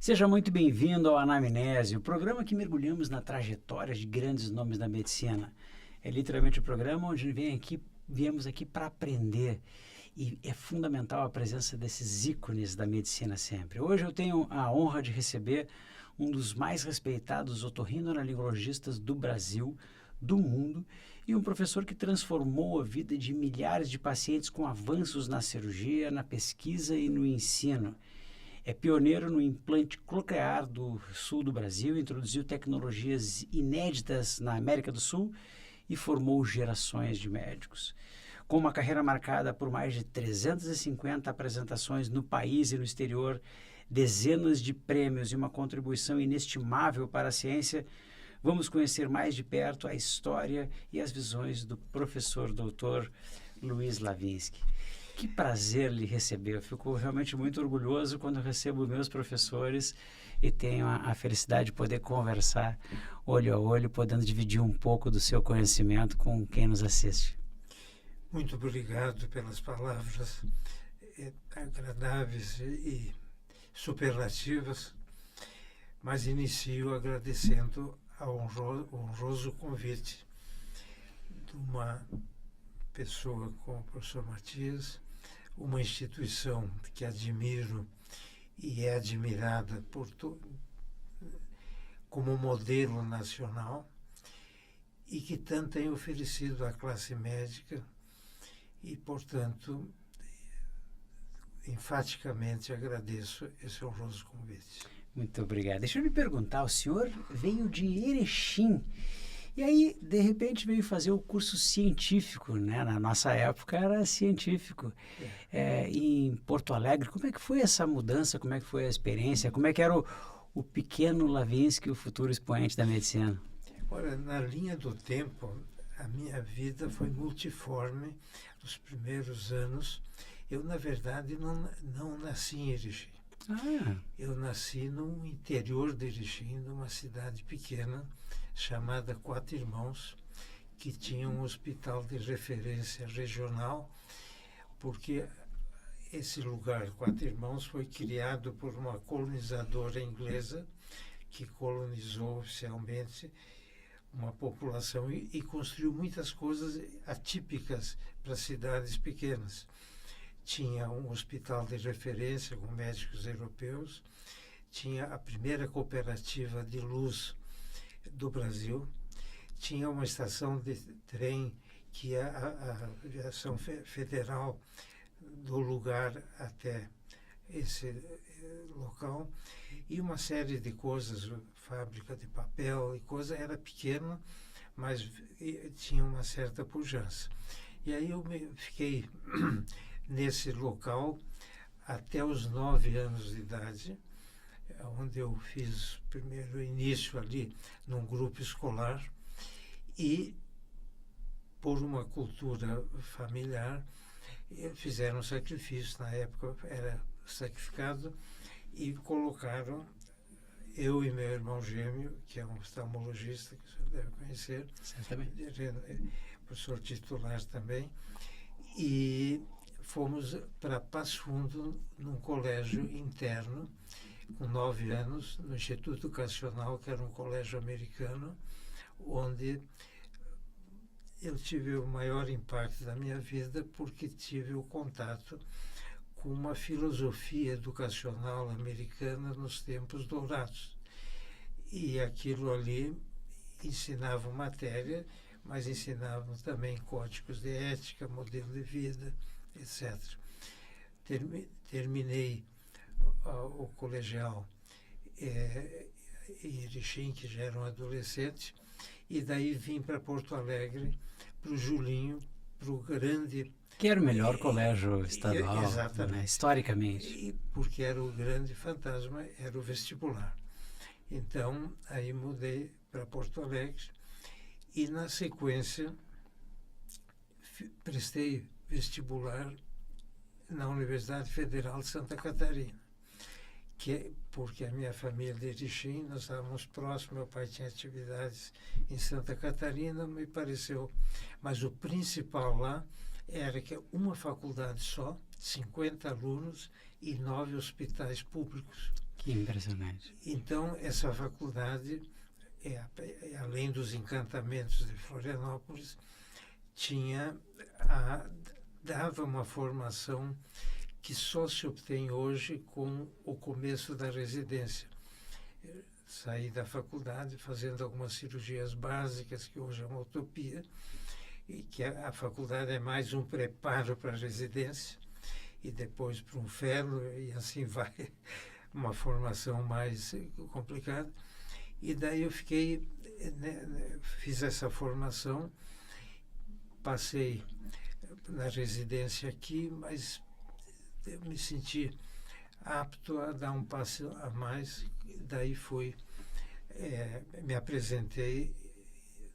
Seja muito bem-vindo ao Anamnese, o programa que mergulhamos na trajetória de grandes nomes da medicina. É literalmente o programa onde viemos aqui para aprender, e é fundamental a presença desses ícones da medicina sempre. Hoje eu tenho a honra de receber um dos mais respeitados otorrinolaringologistas do Brasil, do mundo, e um professor que transformou a vida de milhares de pacientes com avanços na cirurgia, na pesquisa e no ensino. É pioneiro no implante coclear do sul do Brasil, introduziu tecnologias inéditas na América do Sul e formou gerações de médicos. Com uma carreira marcada por mais de 350 apresentações no país e no exterior, dezenas de prêmios e uma contribuição inestimável para a ciência, vamos conhecer mais de perto a história e as visões do professor Dr. Luiz Lavinsky. Que prazer lhe receber. Eu fico realmente muito orgulhoso quando eu recebo meus professores e tenho a felicidade de poder conversar olho a olho, podendo dividir um pouco do seu conhecimento com quem nos assiste. Muito obrigado pelas palavras agradáveis e superlativas, mas inicio agradecendo ao honroso convite de uma pessoa como o professor Matias, uma instituição que admiro e é admirada como modelo nacional e que tanto tem oferecido à classe médica e, portanto, enfaticamente agradeço esse honroso convite. Muito obrigado. Deixa eu lhe perguntar, o senhor veio de Erechim e aí, de repente, veio fazer o curso científico, né? Na nossa época era científico, em Porto Alegre. Como é que foi essa mudança? Como é que foi a experiência? Como é que era o pequeno Lavinsky, o futuro expoente da medicina? Olha, na linha do tempo, a minha vida foi multiforme nos primeiros anos. Eu, na verdade, não nasci em Erechim. Eu nasci no interior de Erechim, numa cidade pequena, chamada Quatro Irmãos, que tinha um hospital de referência regional, porque esse lugar, Quatro Irmãos, foi criado por uma colonizadora inglesa que colonizou oficialmente uma população e construiu muitas coisas atípicas para cidades pequenas. Tinha um hospital de referência com médicos europeus, tinha a primeira cooperativa de luz do Brasil, tinha uma estação de trem que a aviação federal do lugar até esse local, e uma série de coisas, fábrica de papel e coisa, era pequena, mas tinha uma certa pujança. E aí eu fiquei nesse local até os 9 anos de idade, onde eu fiz o primeiro início ali num grupo escolar e, por uma cultura familiar, fizeram um sacrifício. Na época era sacrificado e colocaram eu e meu irmão gêmeo, que é um oftalmologista, que o senhor deve conhecer, professor titular também, e fomos para Passo Fundo, num colégio interno, com 9 anos, no Instituto Educacional, que era um colégio americano, onde eu tive o maior impacto da minha vida, porque tive o contato com uma filosofia educacional americana nos tempos dourados. E aquilo ali ensinava matéria, mas ensinavam também códigos de ética, modelo de vida, etc. Terminei o colegial em Erechim, que já era um adolescente, e daí vim para Porto Alegre, para o Julinho, para o grande... Que era o melhor colégio estadual, exatamente, né, historicamente. Porque era o grande fantasma, era o vestibular. Então, aí mudei para Porto Alegre e, na sequência, prestei vestibular na Universidade Federal de Santa Catarina, porque a minha família de Erechim, nós estávamos próximos, meu pai tinha atividades em Santa Catarina, me pareceu, mas o principal lá era que uma faculdade só, 50 alunos e 9 hospitais públicos. Que impressionante. Então, essa faculdade, além dos encantamentos de Florianópolis, dava uma formação que só se obtém hoje com o começo da residência. Saí da faculdade fazendo algumas cirurgias básicas, que hoje é uma utopia, e que a faculdade é mais um preparo para a residência, e depois para um fellow, e assim vai, uma formação mais complicada. E daí eu fiz essa formação, passei na residência aqui, mas eu me senti apto a dar um passo a mais. Daí me apresentei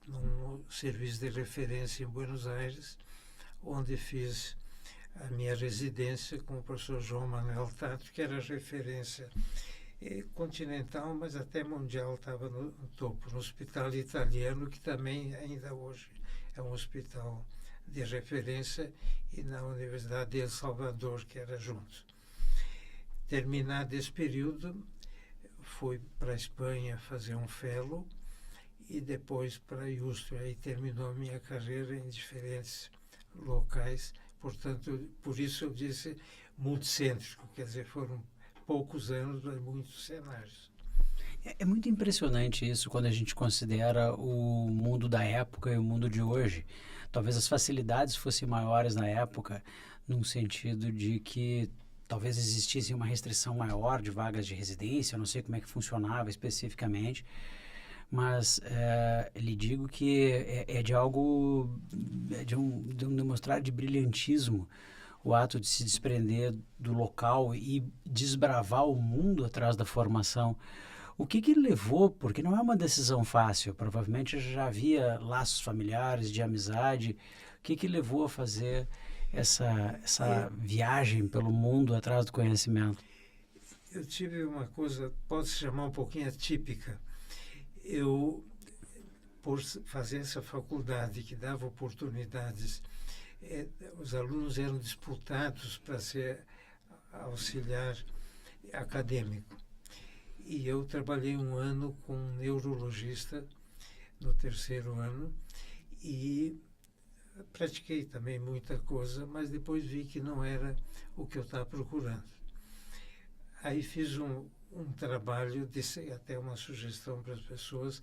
num serviço de referência em Buenos Aires, onde fiz a minha residência com o professor João Manuel Tato, que era referência continental, mas até mundial, estava no topo, no Hospital Italiano, que também ainda hoje é um hospital de referência, e na Universidade de El Salvador, que era junto. Terminado esse período, fui para a Espanha fazer um fellow e depois para a Iustro. Aí terminou a minha carreira em diferentes locais, portanto, por isso eu disse multicêntrico, quer dizer, foram poucos anos, mas muitos cenários. É muito impressionante isso quando a gente considera o mundo da época e o mundo de hoje. Talvez as facilidades fossem maiores na época, num sentido de que talvez existisse uma restrição maior de vagas de residência, eu não sei como é que funcionava especificamente, mas lhe digo que de um demonstrar de brilhantismo o ato de se desprender do local e desbravar o mundo atrás da formação. O que levou, porque não é uma decisão fácil, provavelmente já havia laços familiares, de amizade, o que levou a fazer essa viagem pelo mundo atrás do conhecimento? Eu tive uma coisa, pode-se chamar um pouquinho atípica. Por fazer essa faculdade que dava oportunidades, os alunos eram disputados para ser auxiliar acadêmico. E eu trabalhei um ano com um neurologista no terceiro ano e pratiquei também muita coisa, mas depois vi que não era o que eu estava procurando. Aí fiz um trabalho, até uma sugestão para as pessoas,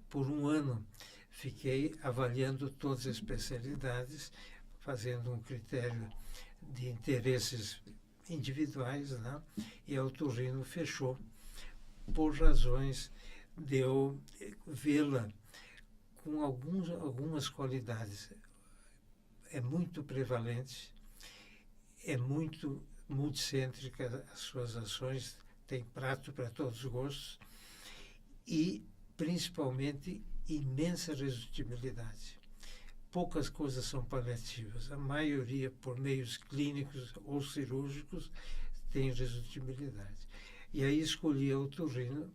por um ano fiquei avaliando todas as especialidades, fazendo um critério de interesses individuais, né? E a otorrino fechou, por razões de eu vê-la com algumas qualidades. É muito prevalente, é muito multicêntrica as suas ações, tem prato para todos os gostos e, principalmente, imensa resolutibilidade. Poucas coisas são paliativas, a maioria, por meios clínicos ou cirúrgicos, tem resolutibilidade. E aí escolhi a otorrino,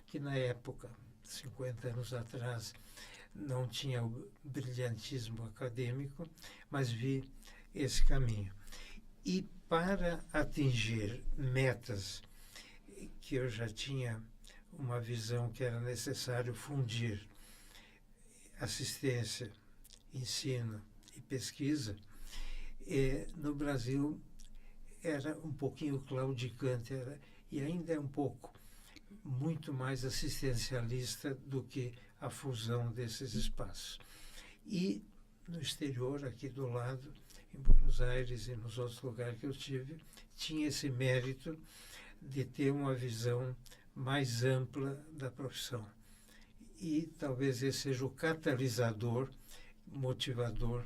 que na época, 50 anos atrás, não tinha o brilhantismo acadêmico, mas vi esse caminho. E para atingir metas que eu já tinha uma visão que era necessário fundir assistência, ensino e pesquisa, no Brasil era um pouquinho claudicante, e ainda é um pouco, muito mais assistencialista do que a fusão desses espaços. E no exterior, aqui do lado, em Buenos Aires e nos outros lugares que eu tive, tinha esse mérito de ter uma visão mais ampla da profissão. E talvez esse seja o catalisador, motivador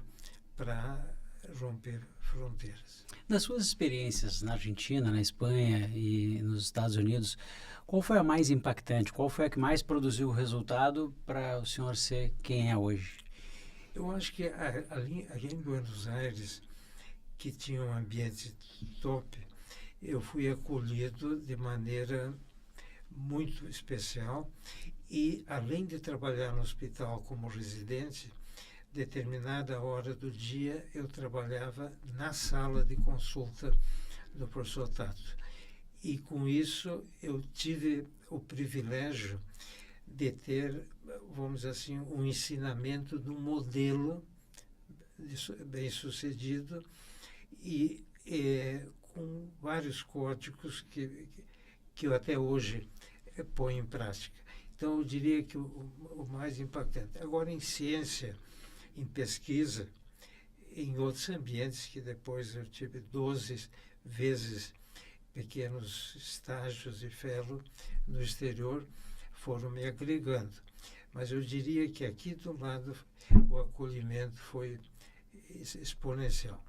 para romper fronteiras. Das suas experiências na Argentina, na Espanha e nos Estados Unidos, qual foi a mais impactante? Qual foi a que mais produziu o resultado para o senhor ser quem é hoje? Eu acho que ali em Buenos Aires, que tinha um ambiente top, eu fui acolhido de maneira muito especial e, além de trabalhar no hospital como residente, determinada hora do dia eu trabalhava na sala de consulta do professor Tato. E com isso eu tive o privilégio de ter, vamos dizer assim, um ensinamento de um modelo bem sucedido e com vários códigos que eu até hoje ponho em prática. Então eu diria que o mais impactante. Agora, em ciência, em pesquisa, em outros ambientes, que depois eu tive 12 vezes pequenos estágios de fellow no exterior, foram me agregando. Mas eu diria que aqui do lado o acolhimento foi exponencial.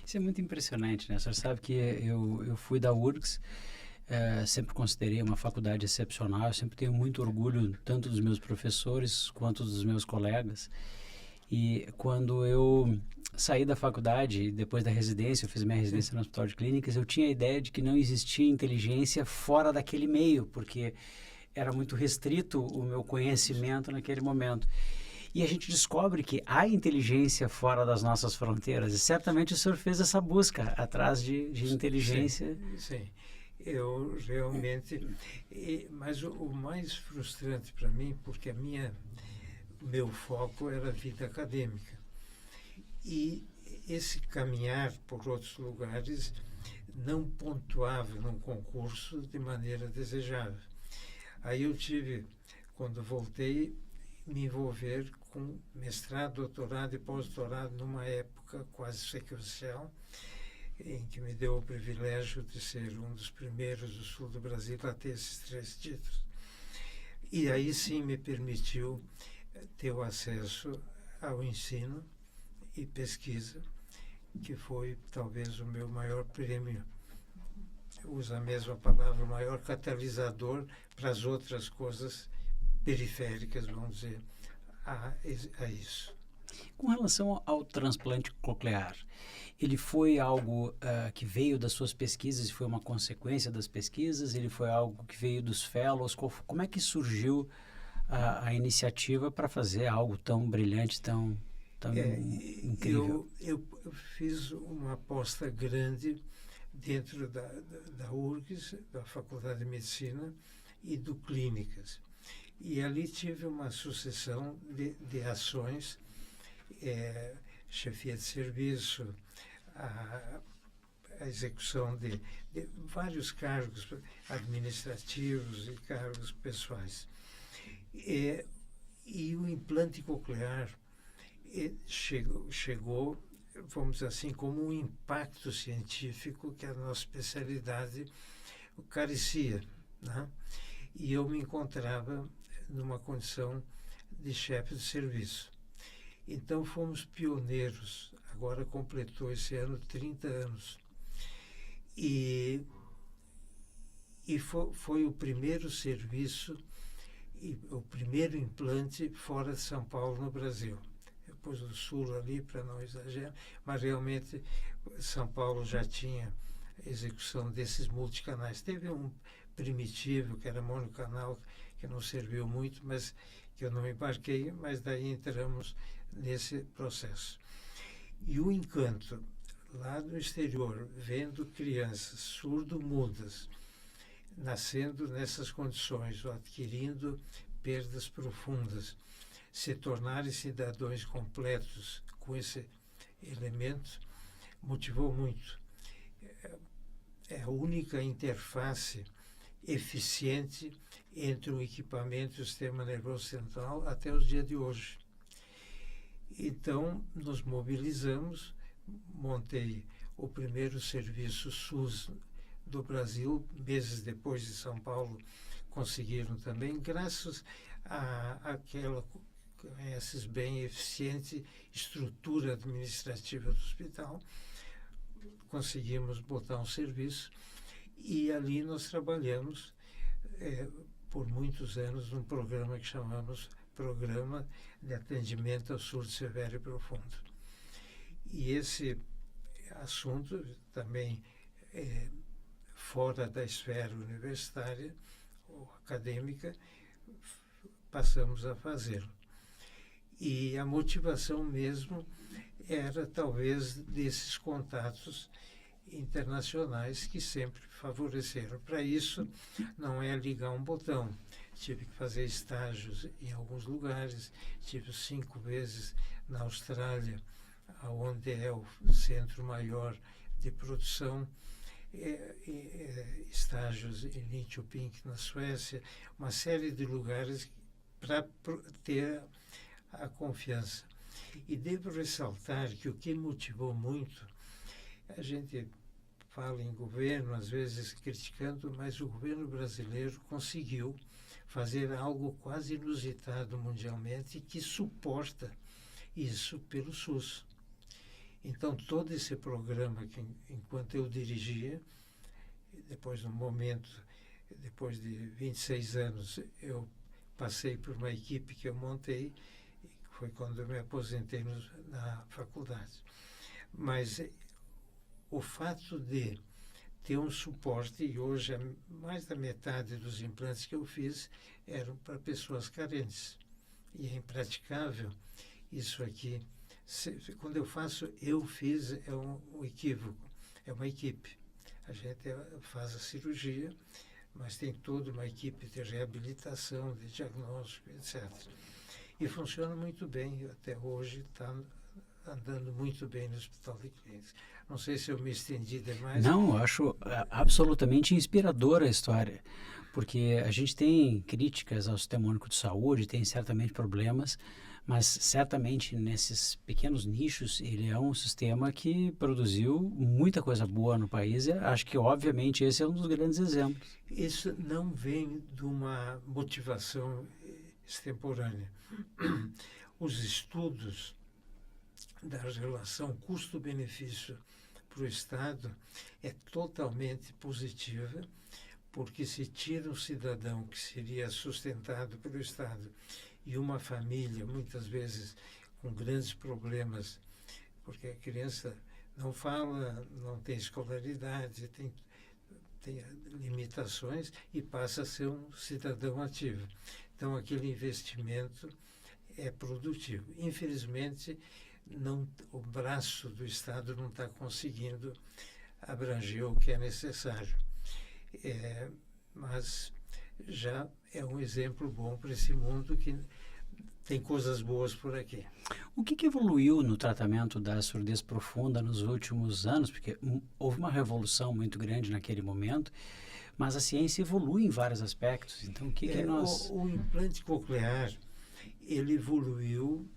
Isso é muito impressionante, né? O senhor sabe que eu fui da URGS, sempre considerei uma faculdade excepcional, eu sempre tenho muito orgulho tanto dos meus professores quanto dos meus colegas. E quando eu saí da faculdade, depois da residência, eu fiz minha residência no Hospital de Clínicas, eu tinha a ideia de que não existia inteligência fora daquele meio, porque era muito restrito o meu conhecimento naquele momento. E a gente descobre que há inteligência fora das nossas fronteiras, e certamente o senhor fez essa busca atrás de inteligência. Sim. Eu realmente... Mas o mais frustrante para mim, porque meu foco era a vida acadêmica. E esse caminhar por outros lugares não pontuava num concurso de maneira desejável. Aí eu tive, quando voltei, me envolver com mestrado, doutorado e pós-doutorado numa época quase sequencial, em que me deu o privilégio de ser um dos primeiros do sul do Brasil a ter esses 3 títulos. E aí sim me permitiu ter o acesso ao ensino e pesquisa, que foi talvez o meu maior prêmio. Uso a mesma palavra, o maior catalisador para as outras coisas periféricas, vamos dizer, a isso. Com relação ao transplante coclear, ele foi algo que veio das suas pesquisas e foi uma consequência das pesquisas? Ele foi algo que veio dos fellows? Como é que surgiu a iniciativa para fazer algo tão brilhante, tão incrível? Eu fiz uma aposta grande dentro da URGS, da Faculdade de Medicina e do Clínicas. E ali tive uma sucessão de ações, chefia de serviço, a execução de vários cargos administrativos e cargos pessoais. E o implante coclear chegou, vamos dizer assim, como um impacto científico que a nossa especialidade carecia, né? E eu me encontrava numa condição de chefe de serviço. Então fomos pioneiros, agora completou esse ano 30 anos. E foi o primeiro serviço e o primeiro implante fora de São Paulo no Brasil. Depois do Sul ali, para não exagerar, mas realmente São Paulo já tinha execução desses multicanais. Teve um primitivo, que era monocanal, que não serviu muito, mas que eu não embarquei, mas daí entramos nesse processo. E o encanto, lá no exterior, vendo crianças surdo-mudas, nascendo nessas condições, ou adquirindo perdas profundas, se tornarem cidadãos completos com esse elemento, motivou muito. É a única interface eficiente entre o equipamento e o sistema nervoso central até os dias de hoje. Então, nos mobilizamos, montei o primeiro serviço SUS do Brasil, meses depois de São Paulo conseguiram também, graças àquela, conheces bem, eficiente estrutura administrativa do hospital, conseguimos botar um serviço e ali nós trabalhamos por muitos anos num programa que chamamos Programa de Atendimento ao Surdo Severo e Profundo. E esse assunto também fora da esfera universitária ou acadêmica, passamos a fazê-lo. E a motivação mesmo era talvez desses contatos internacionais que sempre favoreceram. Para isso, não é ligar um botão. Tive que fazer estágios em alguns lugares, tive 5 vezes na Austrália, onde é o centro maior de produção, estágios em Linköping, na Suécia, uma série de lugares para ter a confiança. E devo ressaltar que o que motivou muito, a gente fala em governo, às vezes criticando, mas o governo brasileiro conseguiu fazer algo quase inusitado mundialmente, que suporta isso pelo SUS. Então, todo esse programa que, enquanto eu dirigia, depois depois de 26 anos, eu passei por uma equipe que eu montei, foi quando eu me aposentei na faculdade. Mas o fato de ter um suporte, e hoje mais da metade dos implantes que eu fiz eram para pessoas carentes. E é impraticável isso aqui. Quando eu fiz, é um equívoco, é uma equipe. A gente faz a cirurgia, mas tem toda uma equipe de reabilitação, de diagnóstico, etc. E funciona muito bem, até hoje está andando muito bem no Hospital de Clínicas. Não sei se eu me estendi demais. Não, eu acho absolutamente inspiradora a história, porque a gente tem críticas ao Sistema Único de Saúde, tem certamente problemas, mas certamente nesses pequenos nichos ele é um sistema que produziu muita coisa boa no país e acho que obviamente esse é um dos grandes exemplos. Isso não vem de uma motivação extemporânea. Os estudos da relação custo-benefício para o Estado é totalmente positiva, porque se tira um cidadão que seria sustentado pelo Estado e uma família, muitas vezes com grandes problemas, porque a criança não fala, não tem escolaridade, tem limitações e passa a ser um cidadão ativo. Então, aquele investimento é produtivo. Infelizmente, o braço do Estado não está conseguindo abranger o que é necessário. Mas já é um exemplo bom para esse mundo que tem coisas boas por aqui. O que evoluiu no tratamento da surdez profunda nos últimos anos? Porque houve uma revolução muito grande naquele momento, mas a ciência evolui em vários aspectos. Então, o que nós... O implante coclear, ele evoluiu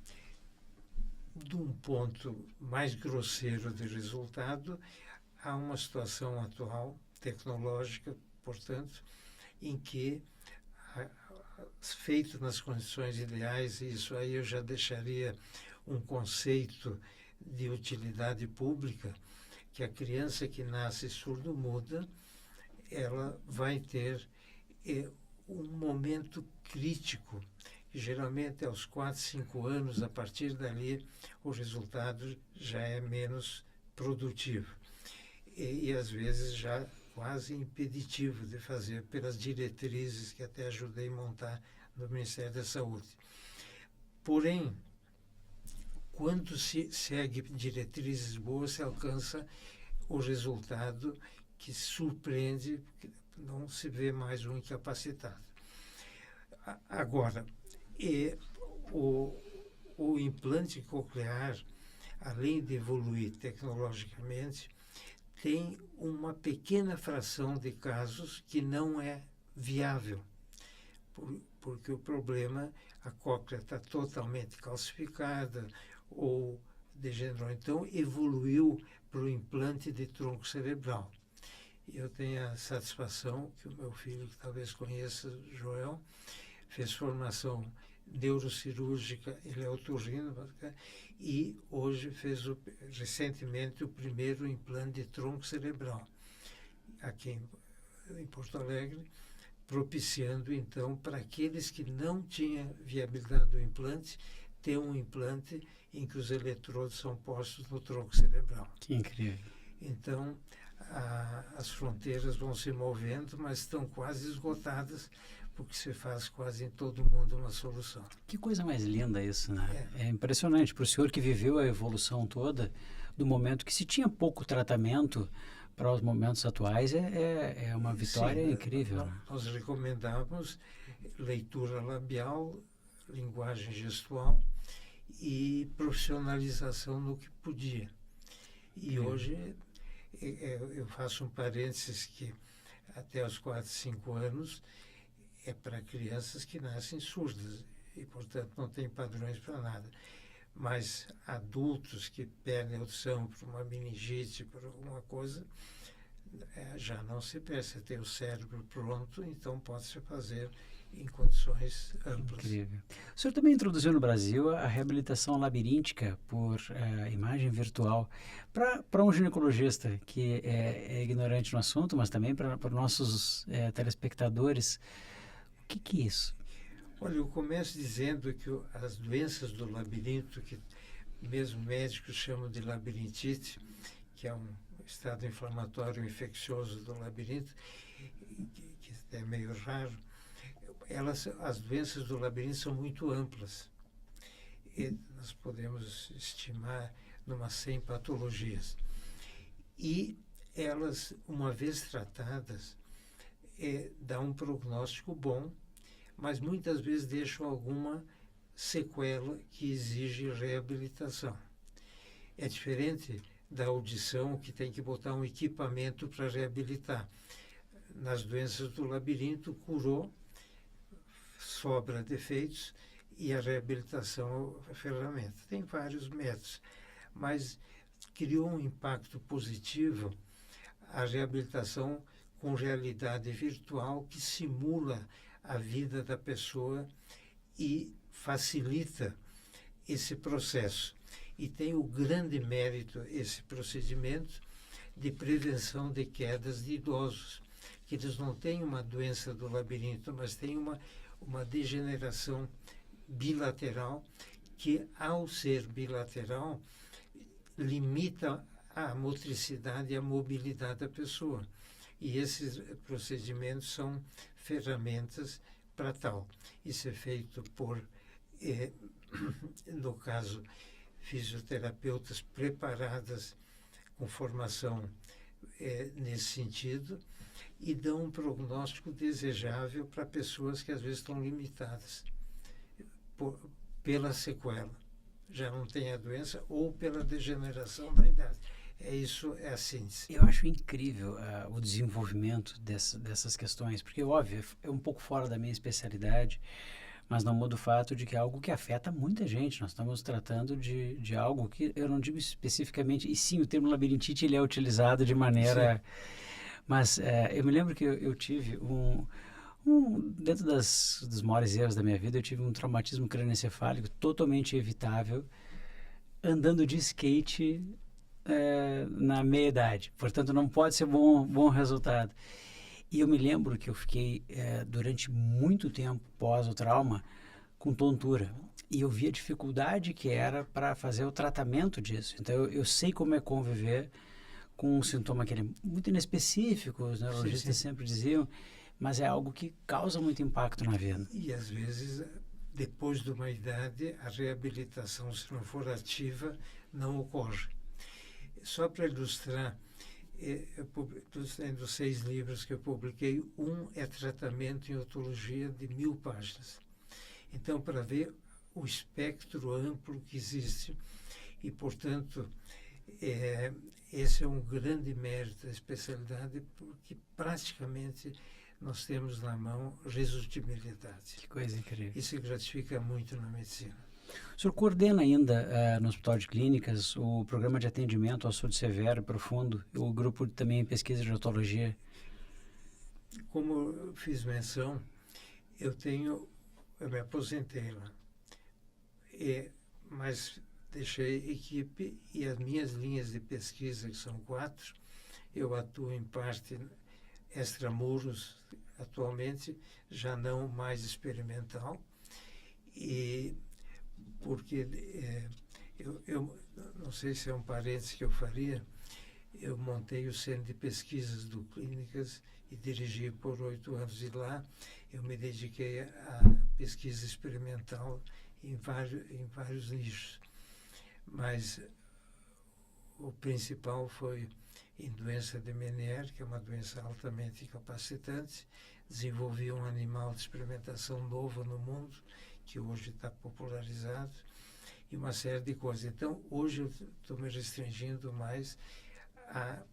de um ponto mais grosseiro de resultado a uma situação atual, tecnológica, portanto, em que, feito nas condições ideais, isso aí eu já deixaria um conceito de utilidade pública, que a criança que nasce surdo-muda, ela vai ter um momento crítico, que geralmente aos 4, 5 anos, a partir dali, o resultado já é menos produtivo. E às vezes já quase impeditivo de fazer, pelas diretrizes que até ajudei a montar no Ministério da Saúde. Porém, quando se segue diretrizes boas, se alcança o resultado que surpreende, porque não se vê mais um incapacitado. Agora, o implante coclear, além de evoluir tecnologicamente, tem uma pequena fração de casos que não é viável, porque o problema, a cóclea está totalmente calcificada ou degenerou. Então, evoluiu para o implante de tronco cerebral. Eu tenho a satisfação que o meu filho, que talvez conheça, Joel, fez formação neurocirúrgica, ele é otorrino, e hoje fez recentemente o primeiro implante de tronco cerebral aqui em Porto Alegre, propiciando então para aqueles que não tinham viabilidade do implante, ter um implante em que os eletrodos são postos no tronco cerebral. Que incrível. Então, as fronteiras vão se movendo, mas estão quase esgotadas, porque se faz quase em todo mundo uma solução. Que coisa mais linda isso, né? É impressionante. Para o senhor que viveu a evolução toda, do momento que se tinha pouco tratamento para os momentos atuais é uma vitória incrível. Nós recomendávamos leitura labial, linguagem gestual e profissionalização no que podia. E hoje eu faço um parênteses que até os 4, 5 anos é para crianças que nascem surdas e, portanto, não tem padrões para nada. Mas adultos que perdem audição por uma meningite, por alguma coisa, já não se pensa, tem o cérebro pronto, então pode-se fazer em condições amplas. Incrível. O senhor também introduziu no Brasil a reabilitação labiríntica por imagem virtual. Para um ginecologista que é ignorante no assunto, mas também para nossos telespectadores, o que é isso? Olha, eu começo dizendo que as doenças do labirinto, que mesmo médicos chamam de labirintite, que é um estado inflamatório infeccioso do labirinto, que é meio raro, as doenças do labirinto são muito amplas. E nós podemos estimar umas 100 patologias. E elas, uma vez tratadas, dão um prognóstico bom, mas muitas vezes deixam alguma sequela que exige reabilitação. É diferente da audição, que tem que botar um equipamento para reabilitar. Nas doenças do labirinto, curou, sobra defeitos e a reabilitação é a ferramenta. Tem vários métodos, mas criou um impacto positivo a reabilitação com realidade virtual que simula a vida da pessoa e facilita esse processo. E tem o grande mérito, esse procedimento, de prevenção de quedas de idosos, que eles não têm uma doença do labirinto, mas têm uma degeneração bilateral que, ao ser bilateral, limita a motricidade e a mobilidade da pessoa. E esses procedimentos são ferramentas para tal. Isso é feito por, no caso, fisioterapeutas preparadas com formação nesse sentido e dão um prognóstico desejável para pessoas que às vezes estão limitadas pela sequela. Já não tem a doença ou pela degeneração da idade. Isso é a síntese. Eu acho incrível o desenvolvimento dessas questões, porque, óbvio, é um pouco fora da minha especialidade, mas não muda o fato de que é algo que afeta muita gente. Nós estamos tratando de algo que eu não digo especificamente, e sim, o termo labirintite ele é utilizado de maneira... Sim. Mas eu me lembro que eu tive dentro dos maiores erros da minha vida, eu tive um traumatismo crânioencefálico totalmente evitável, andando de skate na meia-idade. Portanto, não pode ser bom resultado. E eu me lembro que eu fiquei, durante muito tempo pós o trauma, com tontura. E eu vi a dificuldade que era para fazer o tratamento disso. Então, eu sei como é conviver com um sintoma que ele é muito inespecífico, os neurologistas sempre diziam, mas é algo que causa muito impacto na vida. E, às vezes, depois de uma idade, a reabilitação, se não for ativa, não ocorre. Só para ilustrar, dos 6 livros que eu publiquei, um é tratamento em otologia de 1000 páginas. Então, para ver o espectro amplo que existe e, portanto, esse é um grande mérito da especialidade, porque praticamente nós temos na mão resultibilidade. Que coisa incrível. Isso gratifica muito na medicina. O senhor coordena ainda no Hospital de Clínicas o programa de atendimento ao surdo severo e profundo, o grupo também em pesquisa de otologia? Como eu fiz menção, eu me aposentei lá, mas deixei equipe e as minhas linhas de pesquisa, que são 4, eu atuo em parte extramuros atualmente, já não mais experimental, e porque eu não sei se é um parênteses que eu faria, eu montei o Centro de Pesquisas do Clínicas e dirigi por 8 anos, e lá eu me dediquei à pesquisa experimental em vários nichos. Mas o principal foi em doença de Meniere, que é uma doença altamente incapacitante. Desenvolvi um animal de experimentação novo no mundo, que hoje está popularizado, e uma série de coisas. Então, hoje eu estou me restringindo mais a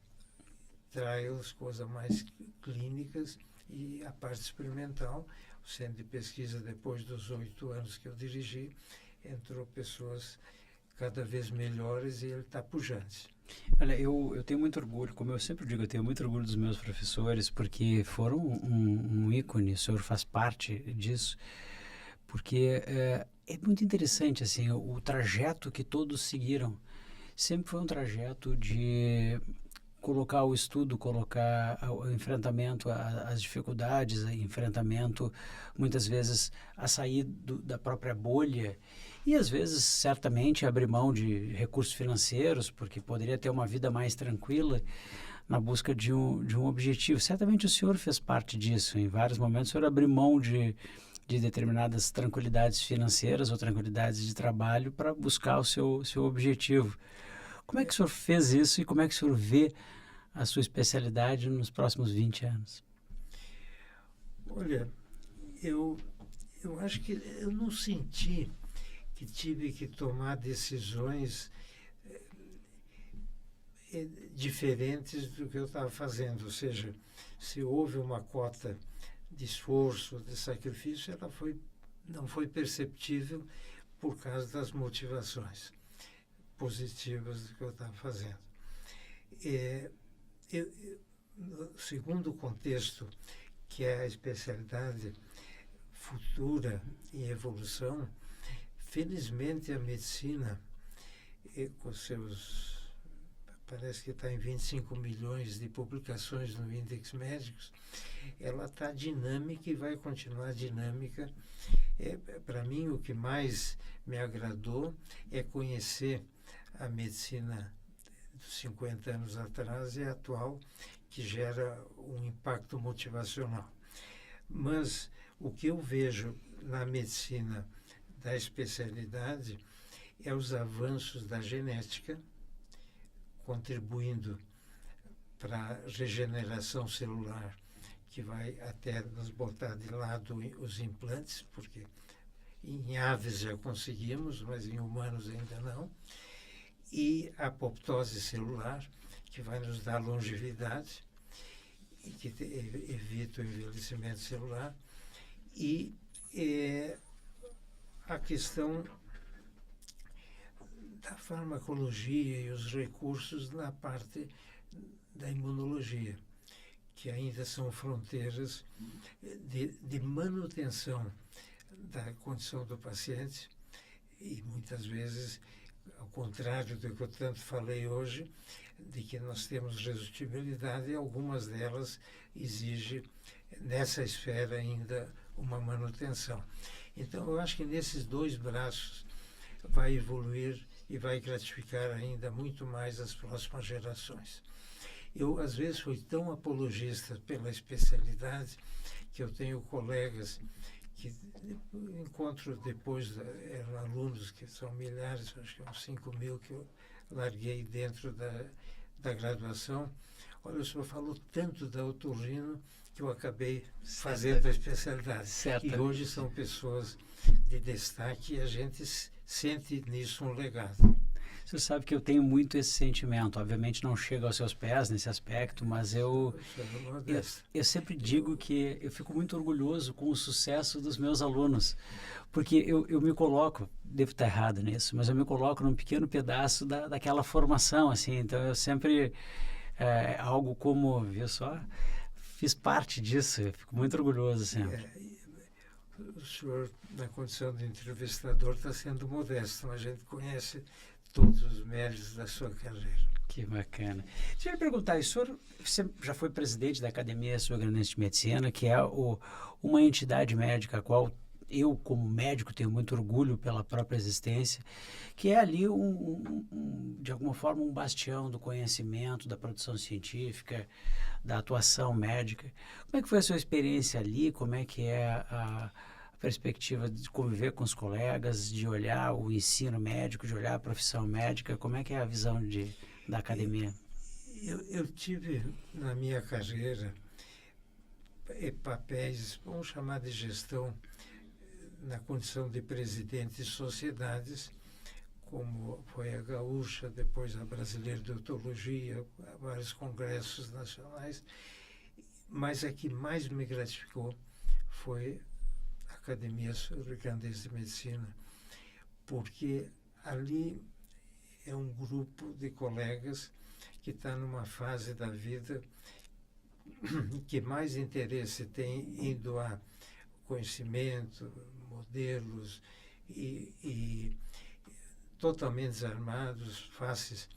trials, coisas mais clínicas, e a parte experimental. O centro de pesquisa, depois dos 8 anos que eu dirigi, entrou pessoas cada vez melhores e ele está pujante. Olha, eu tenho muito orgulho, como eu sempre digo, eu tenho muito orgulho dos meus professores, porque foram um ícone, o senhor faz parte disso, porque é muito interessante, assim, o trajeto que todos seguiram. Sempre foi um trajeto de colocar o estudo, colocar o enfrentamento às dificuldades, o enfrentamento, muitas vezes, a sair da própria bolha e, às vezes, certamente, abrir mão de recursos financeiros, porque poderia ter uma vida mais tranquila na busca de um objetivo. Certamente o senhor fez parte disso. Em vários momentos, o senhor abriu mão de determinadas tranquilidades financeiras ou tranquilidades de trabalho para buscar o seu objetivo. Como é que o senhor fez isso e como é que o senhor vê a sua especialidade nos próximos 20 anos? Olha, eu acho que eu não senti que tive que tomar decisões diferentes do que eu estava fazendo. Ou seja, se houve uma cota de esforço, de sacrifício, ela não foi perceptível por causa das motivações positivas do que eu estava fazendo. No segundo contexto, que é a especialidade futura em evolução, felizmente a medicina, com seus, parece que está em 25 milhões de publicações no Index Médicos, ela está dinâmica e vai continuar dinâmica. Para mim, o que mais me agradou é conhecer a medicina dos 50 anos atrás e a atual, que gera um impacto motivacional. Mas o que eu vejo na medicina da especialidade é os avanços da genética, contribuindo para a regeneração celular, que vai até nos botar de lado os implantes, porque em aves já conseguimos, mas em humanos ainda não. E a apoptose celular, que vai nos dar longevidade e que evita o envelhecimento celular. E a questão da farmacologia e os recursos na parte da imunologia, que ainda são fronteiras de manutenção da condição do paciente e muitas vezes, ao contrário do que eu tanto falei hoje, de que nós temos resutibilidade, algumas delas exigem nessa esfera ainda uma manutenção. Então, eu acho que nesses dois braços vai evoluir e vai gratificar ainda muito mais as próximas gerações. Eu, às vezes, fui tão apologista pela especialidade que eu tenho colegas que encontro depois, eram alunos que são milhares, acho que uns 5.000 que eu larguei dentro da graduação. Olha, o senhor falou tanto da otorrino que eu acabei fazendo a especialidade. E hoje são pessoas de destaque e a gente sente nisso um legado. Você sabe que eu tenho muito esse sentimento. Obviamente não chega aos seus pés nesse aspecto, mas eu sempre digo que eu fico muito orgulhoso com o sucesso dos meus alunos, porque eu me coloco, devo estar errado nisso, mas eu me coloco num pequeno pedaço daquela formação, assim. Então eu sempre, algo como, viu só, fiz parte disso, eu fico muito orgulhoso sempre. O senhor, na condição de entrevistador, está sendo modesto, mas a gente conhece todos os méritos da sua carreira. Que bacana. Deixa eu lhe perguntar, o senhor já foi presidente da Academia Sul-Grandense de Medicina, que é uma entidade médica a qual eu, como médico, tenho muito orgulho pela própria existência, que é ali, de alguma forma, um bastião do conhecimento, da produção científica, da atuação médica. Como é que foi a sua experiência ali? Como é que é a perspectiva de conviver com os colegas, de olhar o ensino médico, de olhar a profissão médica? Como é que é a visão da academia? Eu tive na minha carreira papéis, vamos chamar de gestão, na condição de presidente de sociedades, como foi a Gaúcha, depois a Brasileira de Odontologia, vários congressos nacionais, mas a que mais me gratificou foi a Academia Sul-Americana de Medicina, porque ali é um grupo de colegas que está numa fase da vida que mais interesse tem em doar conhecimento, modelos e totalmente desarmados, fáceis,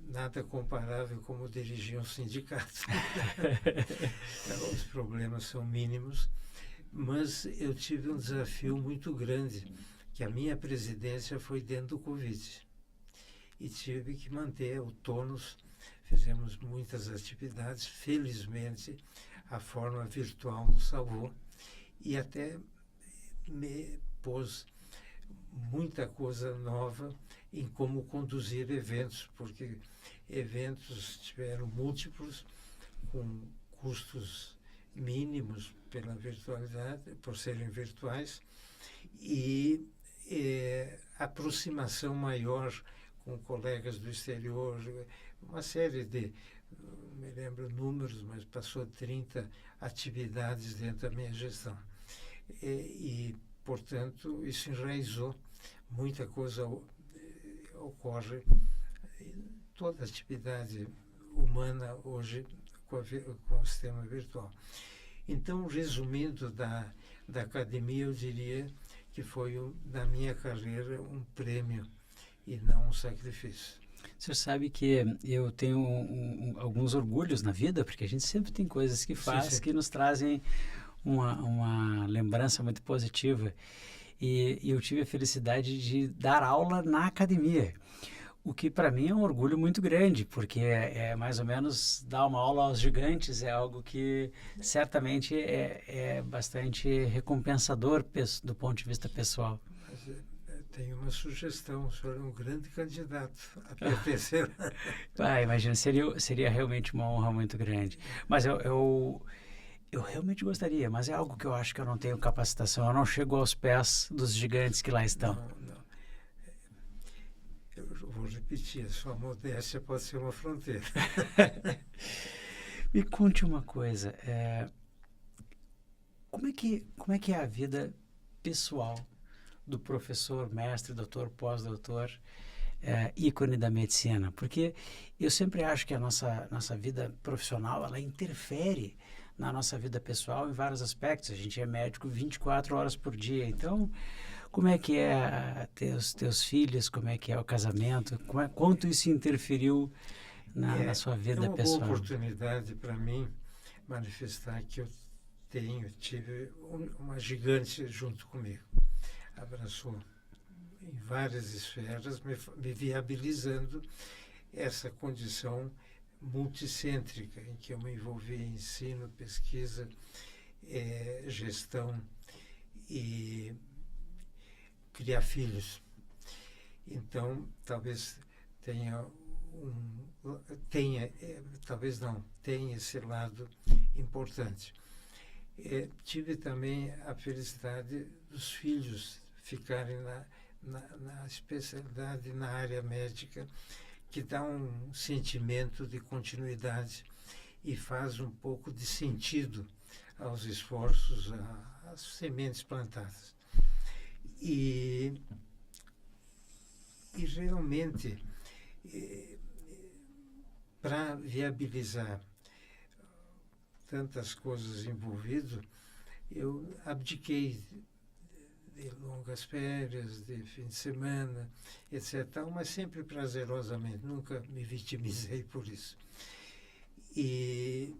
nada comparável como dirigir um sindicato. Os problemas são mínimos, mas eu tive um desafio muito grande, que a minha presidência foi dentro do Covid. E tive que manter o tônus, fizemos muitas atividades, felizmente a forma virtual nos salvou, e até me pôs muita coisa nova em como conduzir eventos, porque eventos tiveram múltiplos, com custos mínimos pela virtualidade, por serem virtuais, e aproximação maior com colegas do exterior, uma série de, não me lembro números, mas passou 30 atividades dentro da minha gestão. Portanto, isso enraizou, muita coisa ocorre, toda atividade humana hoje com o sistema virtual. Então, resumindo da academia, eu diria que foi, na minha carreira, um prêmio e não um sacrifício. Você sabe que eu tenho alguns orgulhos na vida, porque a gente sempre tem coisas que faz sim. que nos trazem uma lembrança muito positiva. E eu tive a felicidade de dar aula na academia, o que para mim é um orgulho muito grande, porque é mais ou menos dar uma aula aos gigantes, é algo que certamente é bastante recompensador do ponto de vista pessoal. Mas tenho uma sugestão, o senhor é um grande candidato a pertencer. Imagina, seria realmente uma honra muito grande. Mas eu realmente gostaria, mas é algo que eu acho que eu não tenho capacitação, eu não chego aos pés dos gigantes que lá estão. Não. Eu vou repetir, a sua modéstia pode ser uma fronteira. Me conte uma coisa, como é que é a vida pessoal do professor, mestre, doutor, pós-doutor, ícone da medicina? Porque eu sempre acho que a nossa vida profissional, ela interfere na nossa vida pessoal em vários aspectos. A gente é médico 24 horas por dia. Então, como é que é ter os teus filhos? Como é que é o casamento? Quanto isso interferiu na sua vida pessoal? É uma boa oportunidade para mim manifestar que eu tive uma gigante junto comigo. Abraçou em várias esferas, me viabilizando essa condição multicêntrica, em que eu me envolvi em ensino, pesquisa, gestão e criar filhos. Então, talvez tenha esse lado importante. Tive também a felicidade dos filhos ficarem na especialidade, na área médica, que dá um sentimento de continuidade e faz um pouco de sentido aos esforços, às sementes plantadas. E realmente, para viabilizar tantas coisas envolvidas, eu abdiquei de longas férias, de fim de semana, etc. Mas sempre prazerosamente, nunca me vitimizei por isso. E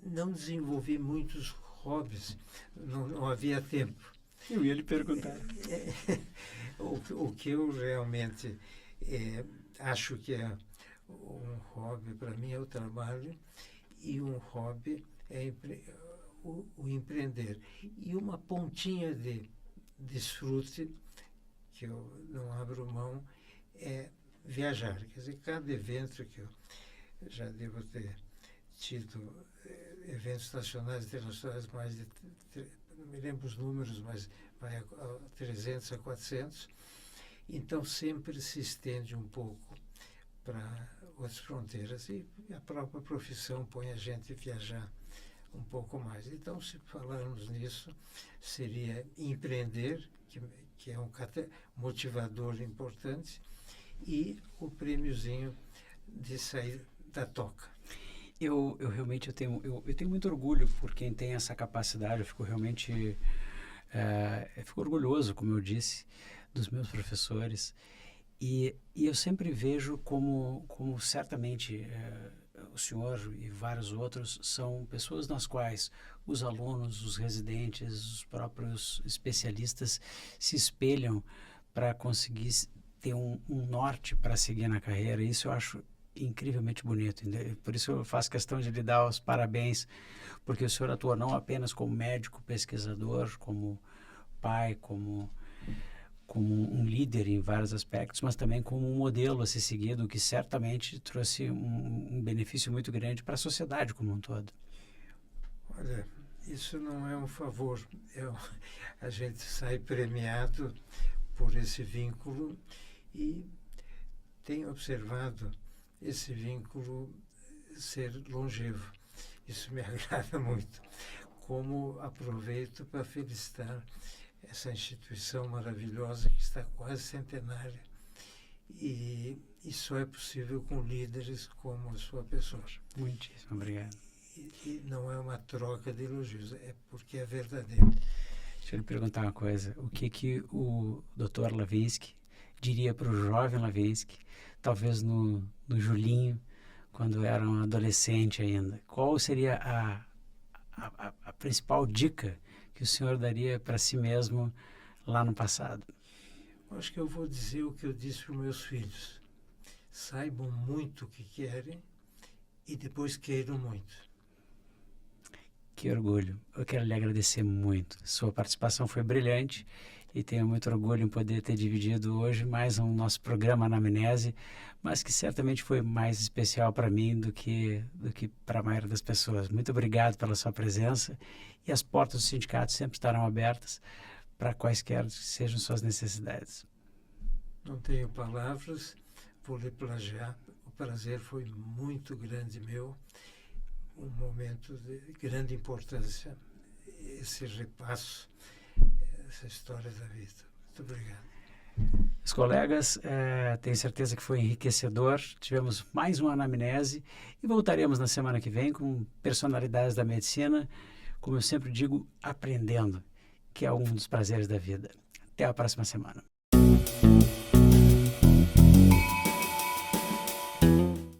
não desenvolvi muitos hobbies, não havia tempo. Eu ia lhe perguntar. O que eu realmente acho que é um hobby para mim é o trabalho, e um hobby é o empreender. E uma pontinha de desfrute, que eu não abro mão, é viajar. Quer dizer, cada evento que eu já devo ter tido, eventos nacionais e internacionais, mais de, não me lembro os números, mas vai a 300 a 400. Então, sempre se estende um pouco para outras fronteiras e a própria profissão põe a gente a viajar um pouco mais. Então, se falarmos nisso, seria empreender, que é um motivador importante, e o prêmiozinho de sair da toca. Eu realmente eu tenho muito orgulho por quem tem essa capacidade. Eu fico realmente eu fico orgulhoso, como eu disse, dos meus professores, e eu sempre vejo como certamente o senhor e vários outros são pessoas nas quais os alunos, os residentes, os próprios especialistas se espelham para conseguir ter um norte para seguir na carreira. Isso eu acho incrivelmente bonito. Por isso eu faço questão de lhe dar os parabéns, porque o senhor atua não apenas como médico, pesquisador, como pai, como um líder em vários aspectos, mas também como um modelo a ser seguido, que certamente trouxe um benefício muito grande para a sociedade como um todo. Olha, isso não é um favor. A gente sai premiado por esse vínculo e tenho observado esse vínculo ser longevo. Isso me agrada muito. Como aproveito para felicitar essa instituição maravilhosa que está quase centenária e só é possível com líderes como a sua pessoa. Muitíssimo obrigado. E não é uma troca de elogios, é porque é verdadeiro. Deixa eu lhe perguntar uma coisa. O que o Dr. Lavinsky diria para o jovem Lavinsky, talvez no Julinho, quando era um adolescente ainda? Qual seria a principal dica que o senhor daria para si mesmo lá no passado? Acho que eu vou dizer o que eu disse para os meus filhos. Saibam muito o que querem e depois queiram muito. Que orgulho. Eu quero lhe agradecer muito. Sua participação foi brilhante e tenho muito orgulho em poder ter dividido hoje mais um nosso programa Anamnese, mas que certamente foi mais especial para mim do que para a maioria das pessoas. Muito obrigado pela sua presença e as portas do sindicato sempre estarão abertas para quaisquer sejam suas necessidades. Não tenho palavras, vou lhe plagiar. O prazer foi muito grande meu, um momento de grande importância, esse repasso, essa história da vida. Muito obrigado. Os colegas, tenho certeza que foi enriquecedor. Tivemos mais uma anamnese e voltaremos na semana que vem com personalidades da medicina, como eu sempre digo, aprendendo, que é um dos prazeres da vida. Até a próxima semana.